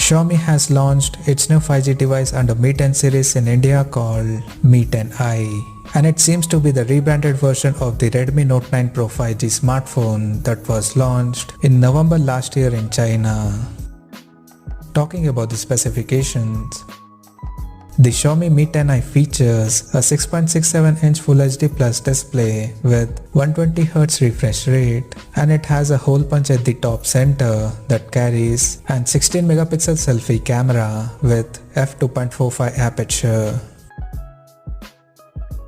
Xiaomi has launched its new 5G device under Mi 10 series in India called Mi 10i, and it seems to be the rebranded version of the Redmi Note 9 Pro 5G smartphone that was launched in November last year in China. Talking about the specifications, the Xiaomi Mi 10i features a 6.67-inch Full HD Plus display with 120Hz refresh rate, and it has a hole punch at the top center that carries an 16-megapixel selfie camera with f2.45 aperture.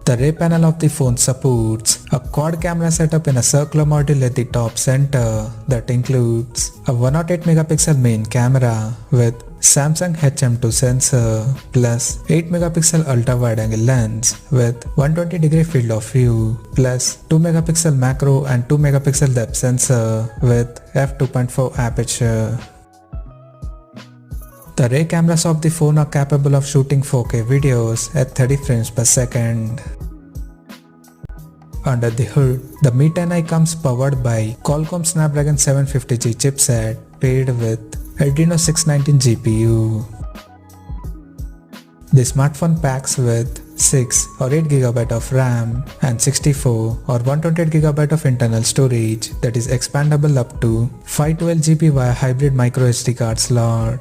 The rear panel of the phone supports a quad camera setup in a circular module at the top center that includes a 108-megapixel main camera with Samsung HM2 sensor plus 8-megapixel ultra-wide-angle lens with 120-degree field of view plus 2-megapixel macro and 2-megapixel depth sensor with f2.4 aperture. The rear cameras of the phone are capable of shooting 4K videos at 30 frames per second. Under the hood, the Mi 10i comes powered by Qualcomm Snapdragon 750G chipset paired with Adreno 619 GPU. The smartphone packs with 6 or 8GB of RAM and 64 or 128GB of internal storage that is expandable up to 512GB via hybrid microSD card slot.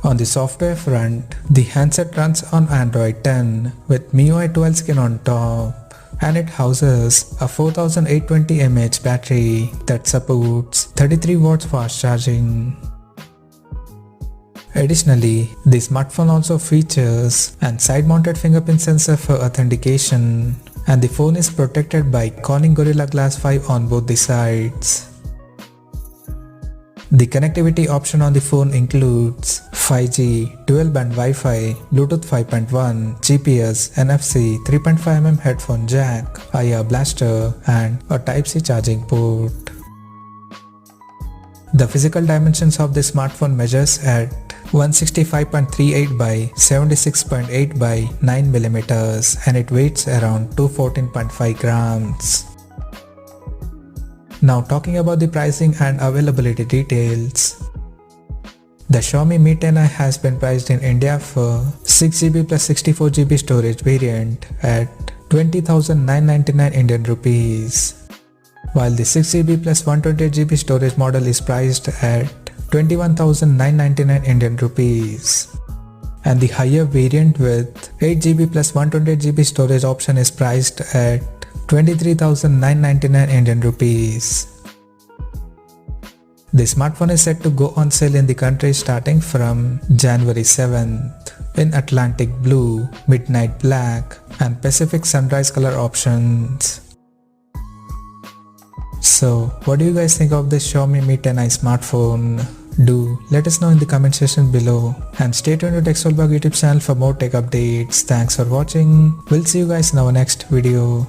On the software front, the handset runs on Android 10 with MIUI 12 skin on top, and it houses a 4820 mAh battery that supports 33 watts fast charging. Additionally, the smartphone also features an side-mounted fingerprint sensor for authentication, and the phone is protected by Corning Gorilla Glass 5 on both the sides. The connectivity option on the phone includes 5G, dual-band Wi-Fi, Bluetooth 5.1, GPS, NFC, 3.5mm headphone jack, IR blaster, and a Type-C charging port. The physical dimensions of the smartphone measures at 165.38 by 76.8 by 9mm, and it weighs around 214.5 grams. Now talking about the pricing and availability details. The Xiaomi Mi 10i has been priced in India for 6GB plus 64GB storage variant at 20,999 Indian rupees, while the 6GB plus 128GB storage model is priced at 21,999 Indian rupees. And the higher variant with 8GB plus 128GB storage option is priced at 23,999 Indian rupees. The smartphone is set to go on sale in the country starting from January 7th in Atlantic Blue, Midnight Black, and Pacific Sunrise color options. So, what do you guys think of this Xiaomi Mi 10i smartphone? Do let us know in the comment section below, and stay tuned to Technicalguruji YouTube channel for more tech updates. Thanks for watching. We'll see you guys in our next video.